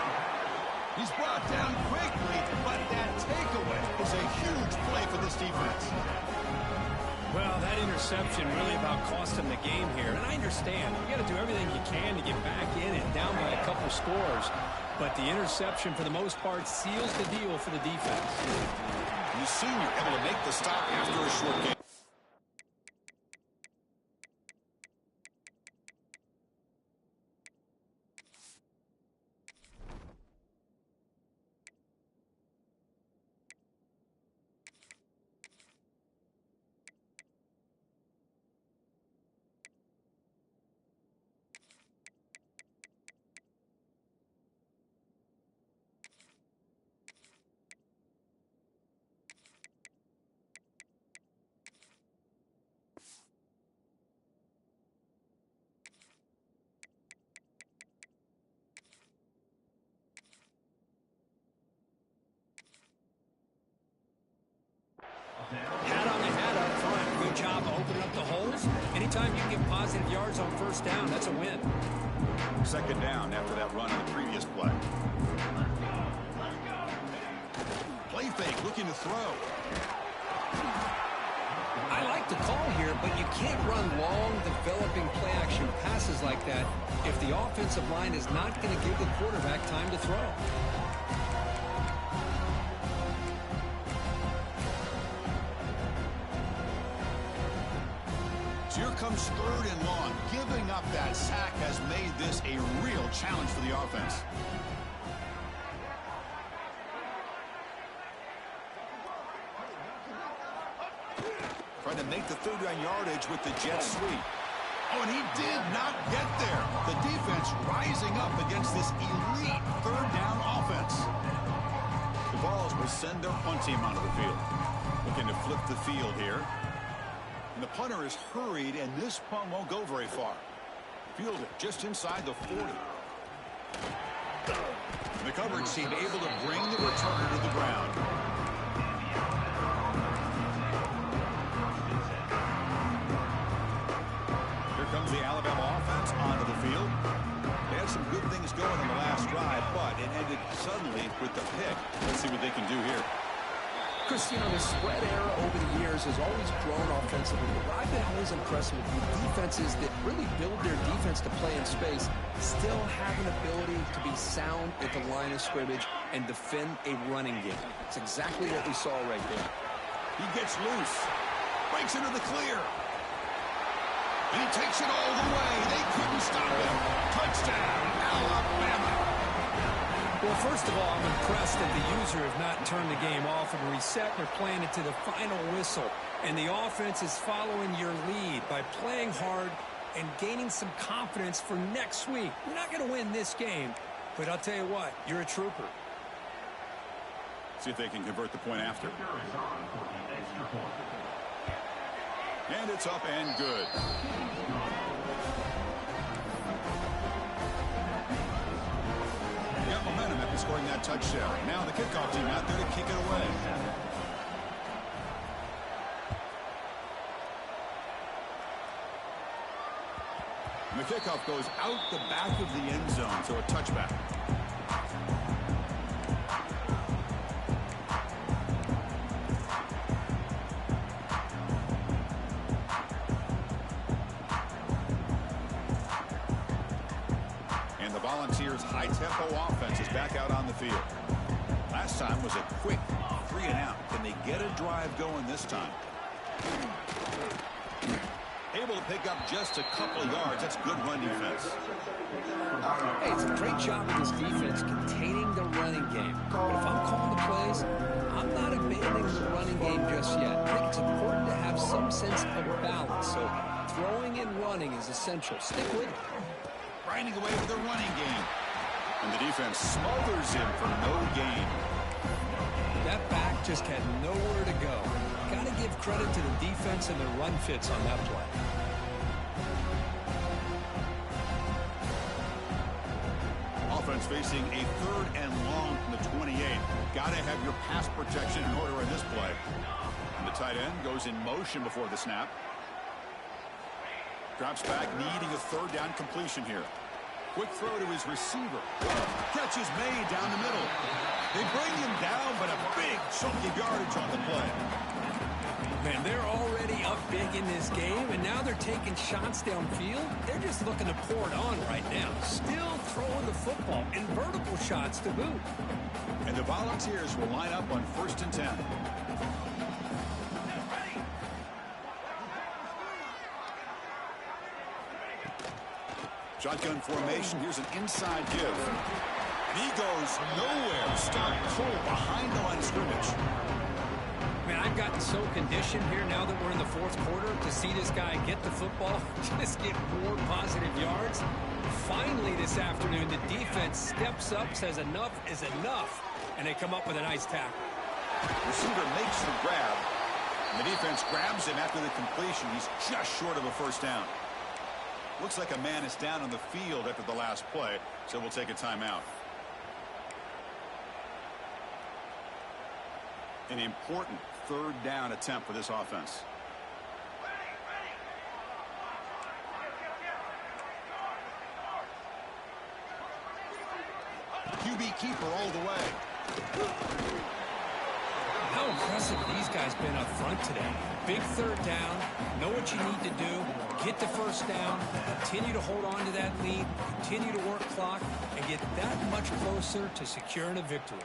Speaker 1: He's brought down quickly, but that takeaway is a huge play for this defense.
Speaker 2: Well, that interception really about cost him the game here. And I understand. You got to do everything you can to get back in and down by a couple scores. But the interception, for the most part, seals the deal for the defense.
Speaker 1: The senior able to make the stop after a short game.
Speaker 2: Hat on the hat up front. Good job of opening up the holes. Anytime you can get positive yards on first down, that's a win.
Speaker 1: Second down after that run on the previous play. Play fake, looking to throw.
Speaker 2: I like the call here, but you can't run long, developing play-action passes like that if the offensive line is not going to give the quarterback time to throw.
Speaker 1: Here comes third and long. Giving up that sack has made this a real challenge for the offense. Trying to make the third down yardage with the jet sweep. Oh, and he did not get there. The defense rising up against this elite third down offense. The balls will send their punt team onto the field. Looking to flip the field here. And the punter is hurried, and this punt won't go very far. Fielded just inside the 40. The coverage team able to bring the returner to the ground. Here comes the Alabama offense onto the field. They had some good things going on the last drive, but it ended suddenly with the pick. Let's see what they can do here.
Speaker 3: Chris, you know, the spread era over the years has always grown offensively. But what I've been always impressed with defenses that really build their defense to play in space still have an ability to be sound at the line of scrimmage and defend a running game. It's exactly what we saw right there.
Speaker 1: He gets loose, breaks into the clear. And he takes it all the way. They couldn't stop him. Touchdown, Alabama.
Speaker 2: Well, first of all, I'm impressed that the user has not turned the game off and reset. They're playing it to the final whistle. And the offense is following your lead by playing hard and gaining some confidence for next week. You're not going to win this game, but I'll tell you what, you're a trooper.
Speaker 1: See if they can convert the point after. And it's up and good. Got momentum after scoring that touchdown. Now the kickoff team out there to kick it away. And the kickoff goes out the back of the end zone, so a touchback. Volunteers' high-tempo offense is back out on the field. Last time was a quick 3-and-out. Can they get a drive going this time? Able to pick up just a couple of yards. That's good run defense.
Speaker 3: Hey, it's a great job of this defense containing the running game. But if I'm calling the plays, I'm not abandoning the running game just yet. I think it's important to have some sense of balance. So throwing and running is essential. Stick with it.
Speaker 1: Grinding away with the running game. And the defense smothers him for no gain.
Speaker 2: That back just had nowhere to go. Got to give credit to the defense and their run fits on that play.
Speaker 1: Offense facing a 3rd and long from the 28. Got to have your pass protection in order in this play. And the tight end goes in motion before the snap. Drops back, needing a 3rd down completion here. Quick throw to his receiver. Catch is made down the middle. They bring him down, but a big chunk of yardage on the play.
Speaker 2: Man, they're already up big in this game, and now they're taking shots downfield. They're just looking to pour it on right now. Still throwing the football, and vertical shots to boot.
Speaker 1: And the Volunteers will line up on 1st and 10. Shotgun formation. Here's an inside give. And he goes nowhere. Stop cold behind the line of scrimmage.
Speaker 2: Man, I've gotten so conditioned here now that we're in the 4th quarter to see this guy get the football, just get more positive yards. Finally this afternoon, the defense steps up, says enough is enough, and they come up with a nice tackle.
Speaker 1: Receiver makes the grab. And the defense grabs him after the completion. He's just short of a 1st down. Looks like a man is down on the field after the last play, so we'll take a timeout. An important 3rd down attempt for this offense. QB keeper all the way.
Speaker 2: How impressive these guys been up front today. Big 3rd down, know what you need to do, get the 1st down, continue to hold on to that lead, continue to work clock, and get that much closer to securing a victory.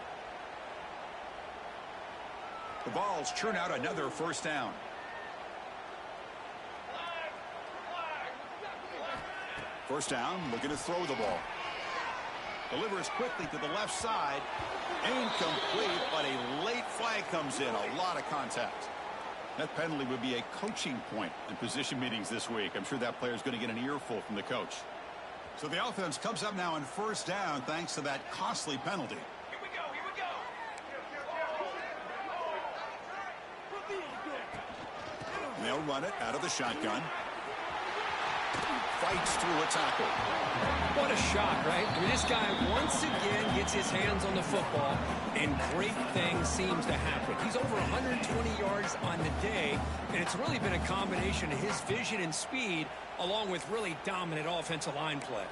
Speaker 1: The Vols churn out another 1st down. First down, looking to throw the ball. Delivers quickly to the left side. Incomplete, but a late flag comes in. A lot of contact. That penalty would be a coaching point in position meetings this week. I'm sure that player is going to get an earful from the coach. So the offense comes up now on 1st down thanks to that costly penalty.
Speaker 4: Here we go, here we go.
Speaker 1: And they'll run it out of the shotgun. Fights through a tackle.
Speaker 2: What a shot, right? I mean, this guy once again gets his hands on the football, and great things seems to happen. He's over 120 yards on the day, and it's really been a combination of his vision and speed, along with really dominant offensive line play.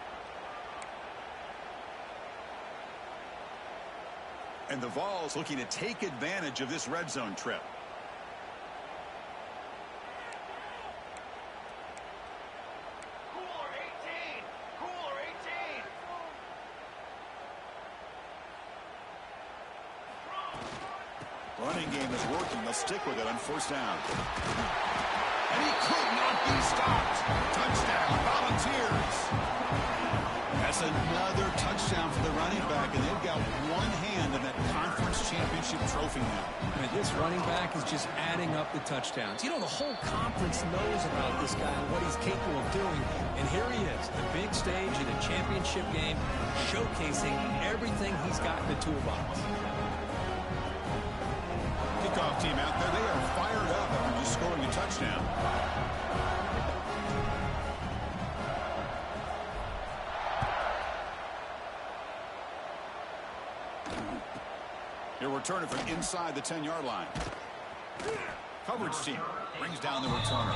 Speaker 1: And the Vols looking to take advantage of this red zone trip. Running game is working. They'll stick with it on 1st down. And he could not be stopped. Touchdown, Volunteers. That's another touchdown for the running back, and they've got one hand in that conference championship trophy now.
Speaker 2: Man, this running back is just adding up the touchdowns. You know, the whole conference knows about this guy and what he's capable of doing. And here he is, the big stage of the championship game, showcasing everything he's got in the toolbox.
Speaker 1: team out there, they are fired up after just scoring a touchdown. He'll return it from inside the 10-yard line. Coverage team brings down the returner.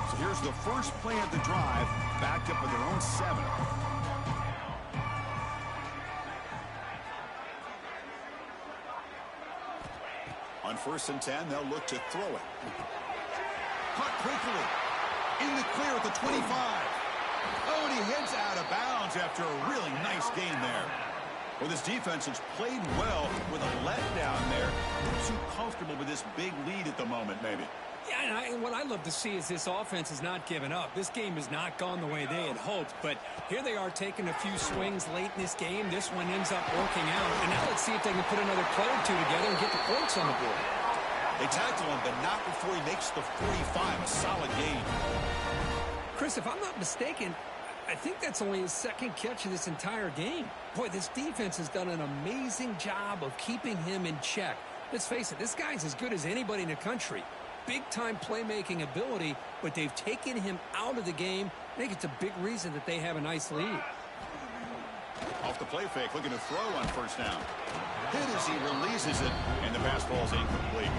Speaker 1: So here's the first play of the drive, backed up with their own 7. On 1st and 10, they'll look to throw it. Caught quickly. In the clear at the 25. Oh, and he heads out of bounds after a really nice game there. Well, this defense has played well with a letdown there. Too comfortable with this big lead at the moment, maybe.
Speaker 2: Yeah, and what I love to see is this offense has not given up. This game has not gone the way they had hoped, but here they are taking a few swings late in this game. This one ends up working out, and now let's see if they can put another play or two together and get the points on the board.
Speaker 1: They tackle him, but not before he makes the 45, a solid gain.
Speaker 2: Chris, if I'm not mistaken, I think that's only his 2nd catch of this entire game. Boy, this defense has done an amazing job of keeping him in check. Let's face it, this guy's as good as anybody in the country. Big-time playmaking ability, but they've taken him out of the game. I think it's a big reason that they have a nice lead.
Speaker 1: Off the play fake, looking to throw on 1st down. Hit as he releases it, and the pass ball's incomplete.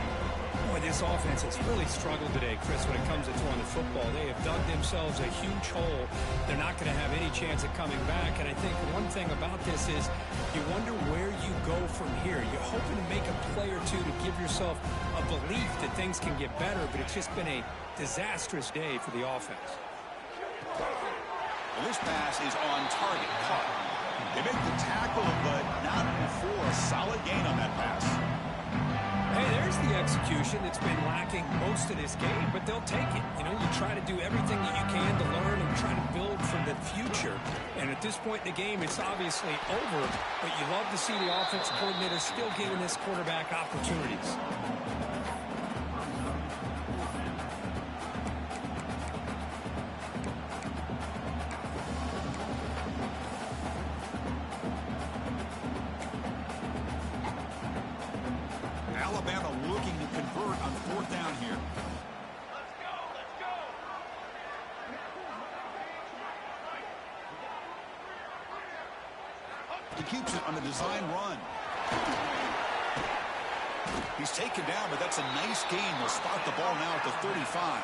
Speaker 2: Boy, this offense has really struggled today, Chris, when it comes to throwing the football. They have dug themselves a huge hole. They're not going to have any chance of coming back, and I think one thing about this is you wonder where you go from here. You're hoping to make a play or two to give yourself a belief that things can get better, but it's just been a disastrous day for the offense.
Speaker 1: Well, this pass is on target. Caught. They make the tackle, but not before a solid gain on that pass.
Speaker 2: Hey, there's the execution that's been lacking most of this game, but they'll take it. You know, you try to do everything that you can to learn and try to build for the future. And at this point in the game, it's obviously over, but you love to see the offense coordinator still giving this quarterback opportunities.
Speaker 1: Alabama looking to convert on 4th down here.
Speaker 4: Let's go.
Speaker 1: He keeps it on the design run. He's taken down, but that's a nice gain. They'll start the ball now at the 35.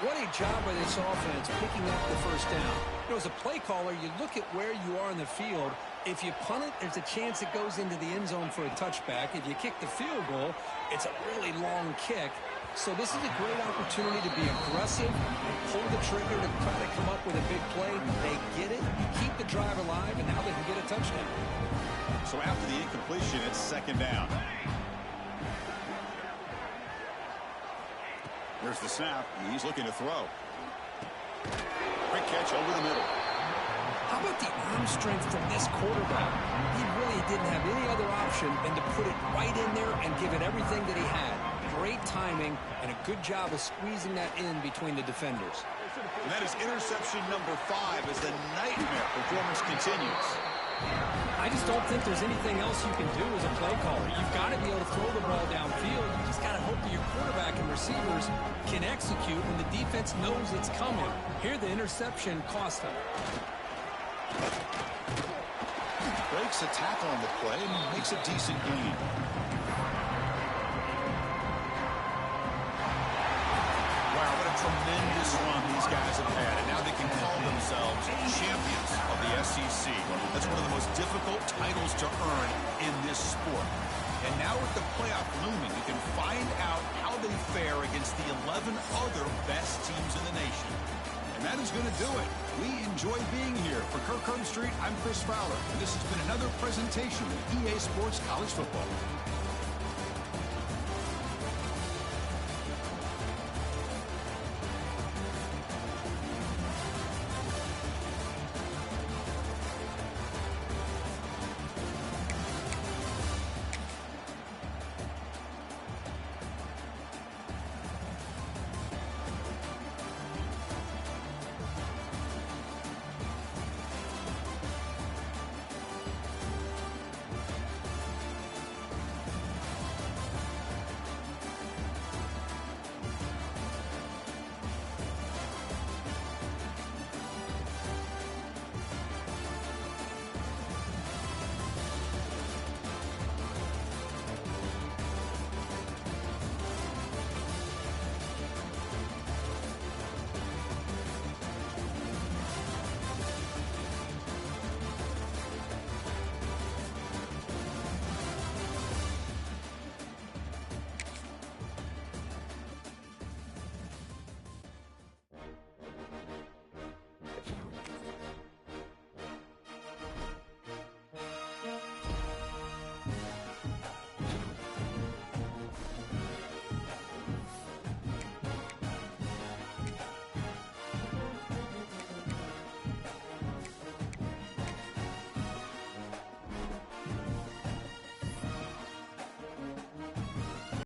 Speaker 3: What a job by this offense picking up the 1st down. You know, as a play caller, you look at where you are in the field. If you punt it, there's a chance it goes into the end zone for a touchback. If you kick the field goal, it's a really long kick. So this is a great opportunity to be aggressive, pull the trigger to try to come up with a big play. They get it, keep the drive alive, and now they can get a touchdown.
Speaker 1: So after the incompletion, it's 2nd down. Here's the snap. He's looking to throw. Quick catch over the middle.
Speaker 2: How about the arm strength from this quarterback? He really didn't have any other option than to put it right in there and give it everything that he had. Great timing and a good job of squeezing that in between the defenders.
Speaker 1: And that is interception number 5 as the nightmare performance continues.
Speaker 2: I just don't think there's anything else you can do as a play caller. You've got to be able to throw the ball downfield. You just got to hope that your quarterback and receivers can execute when the defense knows it's coming. Here, the interception cost them.
Speaker 1: Breaks a tackle on the play and makes a decent gain. Wow, what a tremendous run these guys have had. And now they can call themselves champions of the SEC. That's one of the most difficult titles to earn in this sport. And now with the playoff looming, you can find out how they fare against the 11 other best teams in the nation. And that is going to do it. We enjoy being here. For Kirk Street, I'm Chris Fowler. And this has been another presentation of EA Sports College Football.